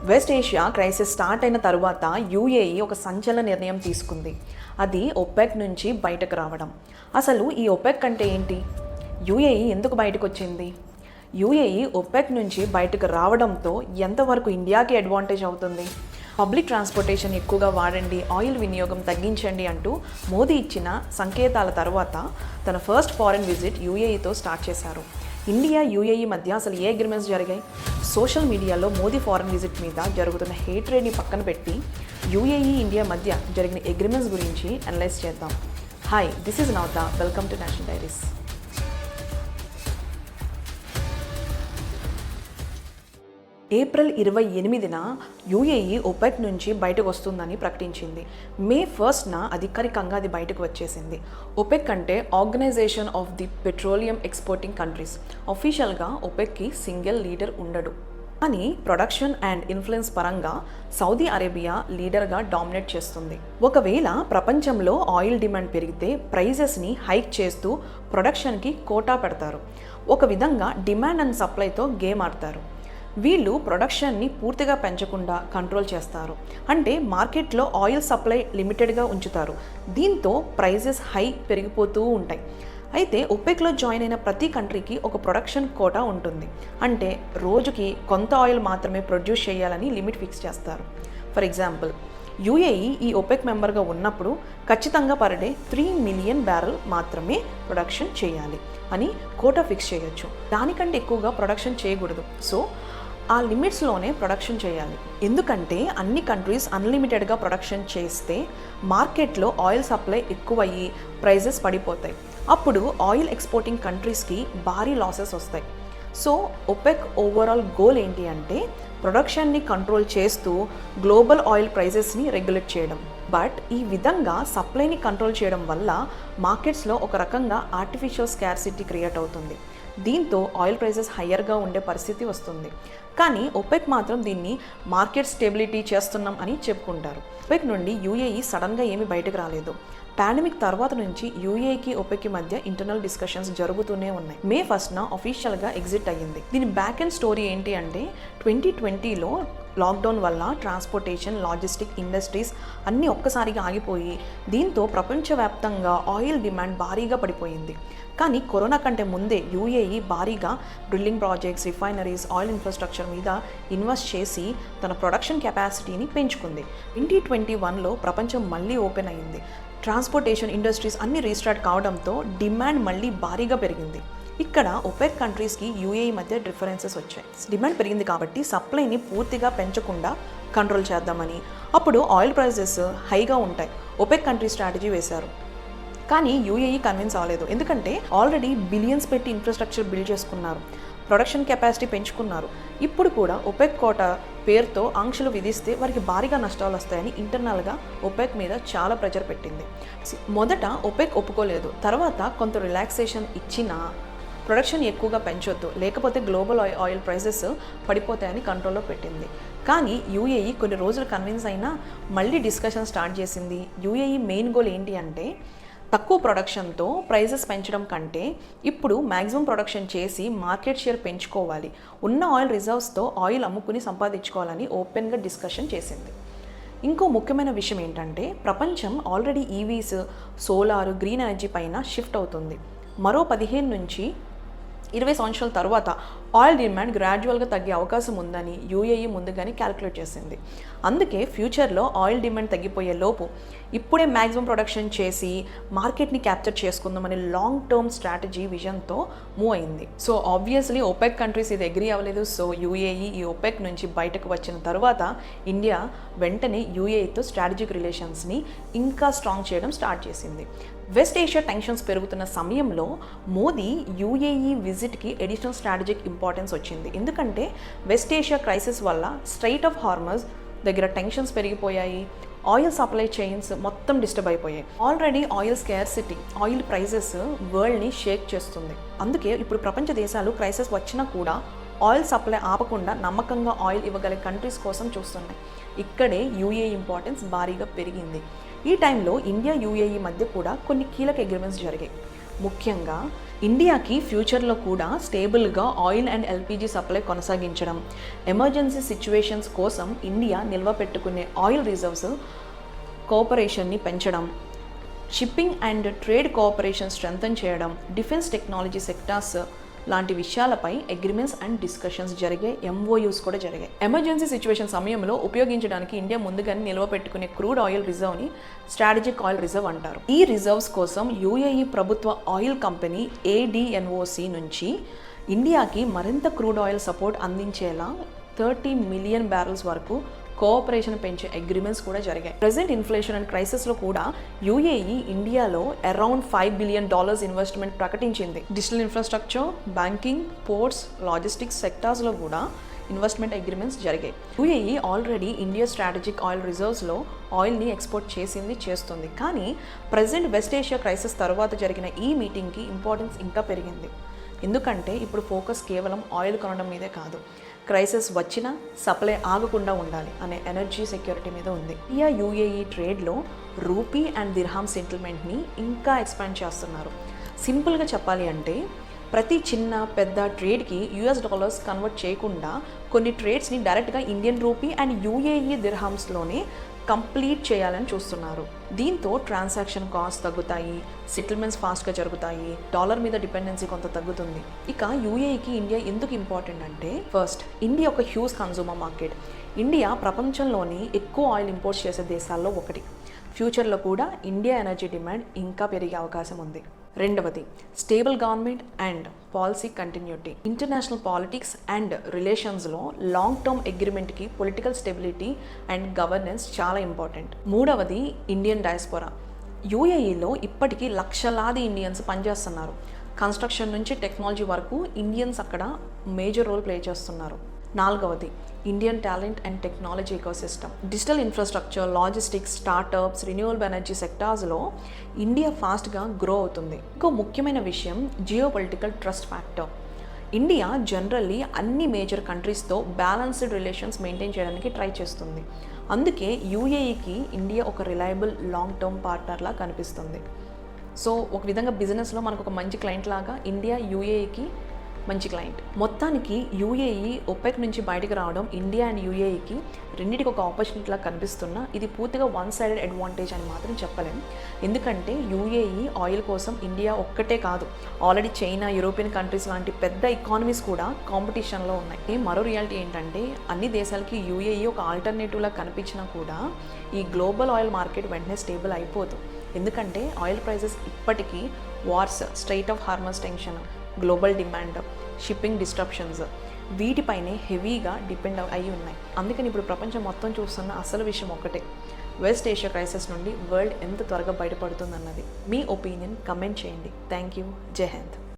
West Asia crisis start అయిన తరువాత UAE ఒక సంచలన నిర్ణయం తీసుకుంది. అది ఒపెక్ నుంచి బయటకు రావడం. అసలు ఈ ఒపెక్ అంటే ఏంటి? యూఏఈ ఎందుకు బయటకు వచ్చింది? యూఏఈ ఒపెక్ నుంచి బయటకు రావడంతో ఎంతవరకు ఇండియాకి అడ్వాంటేజ్ అవుతుంది? పబ్లిక్ ట్రాన్స్పోర్టేషన్ ఎక్కువగా వాడండి, ఆయిల్ వినియోగం తగ్గించండి అంటూ మోదీ ఇచ్చిన సంకేతాల తర్వాత తన ఫస్ట్ ఫారెన్ విజిట్ యూఏఈతో స్టార్ట్ చేశారు. ఇండియా యూఏఈ మధ్య అసలు ఏ అగ్రిమెంట్స్ జరిగాయి? సోషల్ మీడియాలో మోదీ ఫారెన్ విజిట్ మీద జరుగుతున్న హేట్రేడ్ని పక్కన పెట్టి యూఏఈ ఇండియా మధ్య జరిగిన అగ్రిమెంట్స్ గురించి అనలైజ్ చేద్దాం. Hi, this is Navata. Welcome to national diaries. April 28న యూఏఈ ఒపెక్ నుంచి బయటకు వస్తుందని ప్రకటించింది. మే 1న అధికారికంగా అది బయటకు వచ్చేసింది. ఒపెక్ అంటే organization of the petroleum exporting countries. అఫీషియల్గా ఒపెక్కి సింగిల్ లీడర్ ఉండడు, కానీ ప్రొడక్షన్ అండ్ ఇన్ఫ్లుయెన్స్ పరంగా సౌదీ అరేబియా లీడర్గా డామినేట్ చేస్తుంది. ఒకవేళ ప్రపంచంలో ఆయిల్ డిమాండ్ పెరిగితే ప్రైజెస్ని హైక్ చేస్తూ ప్రొడక్షన్కి కోటా పెడతారు. ఒక విధంగా డిమాండ్ అండ్ సప్లైతో గేమ్ ఆడతారు. వీళ్ళు ప్రొడక్షన్ని పూర్తిగా పెంచకుండా కంట్రోల్ చేస్తారు. అంటే మార్కెట్లో ఆయిల్ సప్లై లిమిటెడ్గా ఉంచుతారు. దీంతో ప్రైజెస్ హై పెరిగిపోతూ ఉంటాయి. అయితే ఒపెక్లో జాయిన్ అయిన ప్రతి కంట్రీకి ఒక ప్రొడక్షన్ కోటా ఉంటుంది. అంటే రోజుకి కొంత ఆయిల్ మాత్రమే ప్రొడ్యూస్ చేయాలని లిమిట్ ఫిక్స్ చేస్తారు. ఫర్ ఎగ్జాంపుల్, యూఏఈ ఈ ఒపెక్ మెంబర్గా ఉన్నప్పుడు ఖచ్చితంగా పర్ డే 3 మిలియన్ బ్యారెల్ మాత్రమే ప్రొడక్షన్ చేయాలి అని కోటా ఫిక్స్ చేయొచ్చు. దానికంటే ఎక్కువగా ప్రొడక్షన్ చేయకూడదు. సో ఆ లిమిట్స్లోనే ప్రొడక్షన్ చేయాలి. ఎందుకంటే అన్ని కంట్రీస్ అన్లిమిటెడ్గా ప్రొడక్షన్ చేస్తే మార్కెట్లో ఆయిల్ సప్లై ఎక్కువయ్యి ప్రైజెస్ పడిపోతాయి. అప్పుడు ఆయిల్ ఎక్స్పోర్టింగ్ కంట్రీస్కి భారీ లాసెస్ వస్తాయి. సో ఒపెక్ ఓవరాల్ గోల్ ఏంటి అంటే ప్రొడక్షన్ని కంట్రోల్ చేస్తూ గ్లోబల్ ఆయిల్ ప్రైజెస్ని రెగ్యులేట్ చేయడం. బట్ ఈ విధంగా సప్లైని కంట్రోల్ చేయడం వల్ల మార్కెట్స్లో ఒక రకంగా ఆర్టిఫిషియల్ స్కార్సిటీ క్రియేట్ అవుతుంది. దీంతో ఆయిల్ ప్రైజెస్ హయ్యర్గా ఉండే పరిస్థితి వస్తుంది. కానీ ఒపెక్ మాత్రం దీన్ని మార్కెట్ స్టెబిలిటీ చేస్తున్నాం అని చెప్పుకుంటారు. ఒపెక్ నుండి యూఏఈ సడన్గా ఏమీ బయటకు రాలేదు. పాండమిక్ తర్వాత నుంచి యూఏఈకి ఒపెక్కి మధ్య ఇంటర్నల్ డిస్కషన్స్ జరుగుతూనే ఉన్నాయి. మే 1న అఫీషియల్గా ఎగ్జిట్ అయ్యింది. దీని బ్యాక్ అండ్ స్టోరీ ఏంటి అంటే 2020లో లాక్డౌన్ వల్ల ట్రాన్స్పోర్టేషన్, లాజిస్టిక్ ఇండస్ట్రీస్ అన్నీ ఒక్కసారిగా ఆగిపోయి దీంతో ప్రపంచవ్యాప్తంగా ఆయిల్ డిమాండ్ భారీగా పడిపోయింది. కానీ కరోనా కంటే ముందే యూఏఈ భారీగా drilling projects, refineries, oil infrastructure మీద ఇన్వెస్ట్ చేసి తన ప్రొడక్షన్ కెపాసిటీని పెంచుకుంది. 2021లో ప్రపంచం మళ్ళీ ఓపెన్ అయ్యింది. ట్రాన్స్పోర్టేషన్ ఇండస్ట్రీస్ అన్ని రీస్టార్ట్ కావడంతో డిమాండ్ మళ్ళీ భారీగా పెరిగింది. ఇక్కడ ఒపెక్ కంట్రీస్కి యూఏఈ మధ్య డిఫరెన్సెస్ వచ్చాయి. డిమాండ్ పెరిగింది కాబట్టి సప్లైని పూర్తిగా పెంచకుండా కంట్రోల్ చేద్దామని, అప్పుడు ఆయిల్ ప్రైజెస్ హైగా ఉంటాయి. ఒపెక్ కంట్రీ స్ట్రాటజీ వేశారు. కానీ యూఏఈ కన్విన్స్ అవ్వలేదు. ఎందుకంటే ఆల్రెడీ బిలియన్స్ పెట్టి ఇన్ఫ్రాస్ట్రక్చర్ బిల్డ్ చేసుకున్నారు, ప్రొడక్షన్ కెపాసిటీ పెంచుకున్నారు. ఇప్పుడు కూడా ఒపెక్ కోటా పేరుతో ఆంక్షలు విధిస్తే వారికి భారీగా నష్టాలు వస్తాయని ఇంటర్నల్గా ఒపెక్ మీద చాలా ప్రెషర్ పెట్టింది. మొదట ఒపెక్ ఒప్పుకోలేదు. తర్వాత కొంత రిలాక్సేషన్ ఇచ్చినా ప్రొడక్షన్ ఎక్కువగా పెంచొద్దు, లేకపోతే గ్లోబల్ ఆయిల్ ప్రైజెస్ పడిపోతాయని కంట్రోల్లో పెట్టింది. కానీ యూఏఈ కొన్ని రోజులు కన్విన్స్ అయినా మళ్ళీ డిస్కషన్ స్టార్ట్ చేసింది. యూఏఈ మెయిన్ గోల్ ఏంటి అంటే తక్కువ ప్రొడక్షన్తో ప్రైజెస్ పెంచడం కంటే ఇప్పుడు మ్యాక్సిమం ప్రొడక్షన్ చేసి మార్కెట్ షేర్ పెంచుకోవాలి, ఉన్న ఆయిల్ రిజర్వ్స్తో ఆయిల్ అమ్ముకుని సంపాదించుకోవాలని ఓపెన్గా డిస్కషన్ చేసింది. ఇంకో ముఖ్యమైన విషయం ఏంటంటే ప్రపంచం already EVs, solar, green energy పైన షిఫ్ట్ అవుతుంది. మరో 15 నుంచి 20 సంవత్సరాల తర్వాత ఆయిల్ డిమాండ్ గ్రాడ్యువల్గా తగ్గే అవకాశం ఉందని యూఏఈ ముందుగానే క్యాలిక్యులేట్ చేసింది. అందుకే ఫ్యూచర్లో ఆయిల్ డిమాండ్ తగ్గిపోయే లోపు ఇప్పుడే మ్యాక్సిమం ప్రొడక్షన్ చేసి మార్కెట్ని క్యాప్చర్ చేసుకుందామని లాంగ్ టర్మ్ స్ట్రాటజీ విజన్తో మూవ్ అయింది. సో ఆబ్వియస్లీ ఒపెక్ కంట్రీస్ ఇది అగ్రీ అవ్వలేదు. సో యూఏఈ ఈ ఒపెక్ నుంచి బయటకు వచ్చిన తర్వాత ఇండియా వెంటనే యూఏఈతో స్ట్రాటజిక్ రిలేషన్స్ని ఇంకా స్ట్రాంగ్ చేయడం స్టార్ట్ చేసింది. వెస్ట్ ఏషియా టెన్షన్స్ పెరుగుతున్న సమయంలో మోదీ యూఏఈ విజిట్కి అడిషనల్ స్ట్రాటజిక్ ఇంపార్టెన్స్ వచ్చింది. ఎందుకంటే వెస్ట్ ఏషియా క్రైసిస్ వల్ల స్ట్రైట్ ఆఫ్ హార్మజ్ దగ్గర టెన్షన్స్ పెరిగిపోయాయి. ఆయిల్ సప్లై చైన్స్ మొత్తం డిస్టర్బ్ అయిపోయాయి. Already oil scarcity, oil prices వరల్డ్ని షేక్ చేస్తుంది. అందుకే ఇప్పుడు ప్రపంచ దేశాలు క్రైసిస్ వచ్చినా కూడా ఆయిల్ సప్లై ఆపకుండా నమ్మకంగా ఆయిల్ ఇవ్వగల కంట్రీస్ కోసం చూస్తున్నాయి. ఇక్కడే యూఏఈ ఇంపార్టెన్స్ భారీగా పెరిగింది. ఈ టైంలో ఇండియా యూఏఈ మధ్య కూడా కొన్ని కీలక అగ్రిమెంట్స్ జరిగాయి. ముఖ్యంగా ఇండియాకి ఫ్యూచర్లో కూడా స్టేబుల్గా ఆయిల్ అండ్ ఎల్పిజి సప్లై కొనసాగించడం, ఎమర్జెన్సీ సిచ్యువేషన్స్ కోసం ఇండియా నిల్వ పెట్టుకునే ఆయిల్ రిజర్వ్స్ కోఆపరేషన్ని పెంచడం, shipping and trade cooperation strengthen చేయడం, డిఫెన్స్ టెక్నాలజీ సెక్టార్స్ లాంటి విషయాలపై అగ్రిమెంట్స్ అండ్ డిస్కషన్స్ జరిగాయి, ఎంఓయూస్ కూడా జరిగాయి. ఎమర్జెన్సీ సిచ్యువేషన్ సమయంలో ఉపయోగించడానికి ఇండియా ముందుగానే నిల్వ పెట్టుకునే క్రూడ్ ఆయిల్ రిజర్వ్ని స్ట్రాటజిక్ ఆయిల్ రిజర్వ్ అంటారు. ఈ రిజర్వ్స్ కోసం యూఏఈ ప్రభుత్వ ఆయిల్ కంపెనీ ADNOC నుంచి ఇండియాకి మరింత క్రూడ్ ఆయిల్ సపోర్ట్ అందించేలా 30 మిలియన్ బ్యారెల్స్ వరకు కోఆపరేషన్ పెంచే అగ్రిమెంట్స్ కూడా జరిగాయి. ప్రెజెంట్ ఇన్ఫ్లేషన్ అండ్ క్రైసిస్లో కూడా యూఏఈ ఇండియాలో అరౌండ్ $5 బిలియన్ ఇన్వెస్ట్మెంట్ ప్రకటించింది. Digital infrastructure, banking, ports, logistics సెక్టార్స్లో కూడా ఇన్వెస్ట్మెంట్ అగ్రిమెంట్స్ జరిగాయి. UAE already India strategic oil రిజర్వ్స్లో ఆయిల్ని ఎక్స్పోర్ట్ చేస్తుంది. కానీ ప్రెజెంట్ వెస్ట్ ఏషియా క్రైసిస్ తర్వాత జరిగిన ఈ మీటింగ్కి ఇంపార్టెన్స్ ఇంకా పెరిగింది. ఎందుకంటే ఇప్పుడు ఫోకస్ కేవలం ఆయిల్ కొనడం మీదే కాదు, క్రైసిస్ వచ్చినా సప్లై ఆగకుండా ఉండాలి అనే ఎనర్జీ సెక్యూరిటీ మీద ఉంది. ఇండియా యూఏఈ ట్రేడ్లో రూపీ అండ్ దిర్హామ్ సెటిల్మెంట్ని ఇంకా ఎక్స్పాండ్ చేస్తున్నారు. సింపుల్గా చెప్పాలి అంటే ప్రతి చిన్న పెద్ద ట్రేడ్కి US$ కన్వర్ట్ చేయకుండా కొన్ని ట్రేడ్స్ని డైరెక్ట్గా ఇండియన్ రూపీ అండ్ యూఏఈ దిర్హామ్స్లోనే కంప్లీట్ చేయాలని చూస్తున్నారు. దీంతో ట్రాన్సాక్షన్ కాస్ట్ తగ్గుతాయి, సెటిల్మెంట్స్ ఫాస్ట్గా జరుగుతాయి, డాలర్ మీద డిపెండెన్సీ కొంత తగ్గుతుంది. ఇక యూఏఈకి ఇండియా ఎందుకు ఇంపార్టెంట్ అంటే, ఫస్ట్, ఇండియా ఒక హ్యూజ్ కన్జ్యూమర్ మార్కెట్. ఇండియా ప్రపంచంలోని ఎక్కువ ఆయిల్ ఇంపోర్ట్ చేసే దేశాల్లో ఒకటి. ఫ్యూచర్లో కూడా ఇండియా ఎనర్జీ డిమాండ్ ఇంకా పెరిగే అవకాశం ఉంది. రెండవది, stable government and policy continuity. International politics and రిలేషన్స్లో లాంగ్ టర్మ్ అగ్రిమెంట్కి పొలిటికల్ స్టెబిలిటీ అండ్ గవర్నెన్స్ చాలా ఇంపార్టెంట్. మూడవది, ఇండియన్ డయాస్పోరా. యూఏఈలో ఇప్పటికీ లక్షలాది ఇండియన్స్ పనిచేస్తున్నారు. కన్స్ట్రక్షన్ నుంచి టెక్నాలజీ వరకు ఇండియన్స్ అక్కడ మేజర్ రోల్ ప్లే చేస్తున్నారు. నాలుగవది, Indian talent and technology ecosystem. Digital infrastructure, logistics, startups, renewable energy సెక్టార్స్లో ఇండియా ఫాస్ట్గా గ్రో అవుతుంది. ఇంకో ముఖ్యమైన విషయం geopolitical trust factor. India generally అన్ని మేజర్ కంట్రీస్తో బ్యాలెన్స్డ్ రిలేషన్స్ మెయింటైన్ చేయడానికి ట్రై చేస్తుంది. అందుకే యూఏఈకి ఇండియా ఒక రిలయబుల్ లాంగ్ టర్మ్ పార్ట్నర్లా కనిపిస్తుంది. సో ఒక విధంగా బిజినెస్లో మనకు ఒక మంచి క్లయింట్ లాగా ఇండియా యూఏఈకి మంచి క్లయింట్. మొత్తానికి యూఏఈ OPEC నుంచి బయటకు రావడం ఇండియా అండ్ యూఏఈకి రెండింటికి ఒక ఆపర్చునిటీలా కనిపిస్తున్నా ఇది పూర్తిగా వన్ సైడెడ్ అడ్వాంటేజ్ అని మాత్రం చెప్పలేం. ఎందుకంటే యూఏఈ ఆయిల్ కోసం ఇండియా ఒక్కటే కాదు, ఆల్రెడీ చైనా, యూరోపియన్ కంట్రీస్ లాంటి పెద్ద ఎకానమీస్ కూడా కాంపిటీషన్లో ఉన్నాయి. మరో రియాలిటీ ఏంటంటే అన్ని దేశాలకి యూఏఈ ఒక ఆల్టర్నేటివ్లా కనిపించినా కూడా ఈ గ్లోబల్ ఆయిల్ మార్కెట్ వెంటనే స్టేబుల్ అయిపోదు. ఎందుకంటే ఆయిల్ ప్రైసెస్ ఇప్పటికీ wars, strait of Hormuz tension, global demand, shipping disruptions వీటిపైనే హెవీగా డిపెండ్ అయి ఉన్నాయి. అందుకని ఇప్పుడు ప్రపంచం మొత్తం చూస్తున్న అసలు విషయం ఒకటే, వెస్ట్ ఏషియా క్రైసిస్ నుండి వరల్డ్ ఎంత త్వరగా బయటపడుతుందన్నది. మీ ఒపీనియన్ కమెంట్ చేయండి. Thank you. జై హింద్.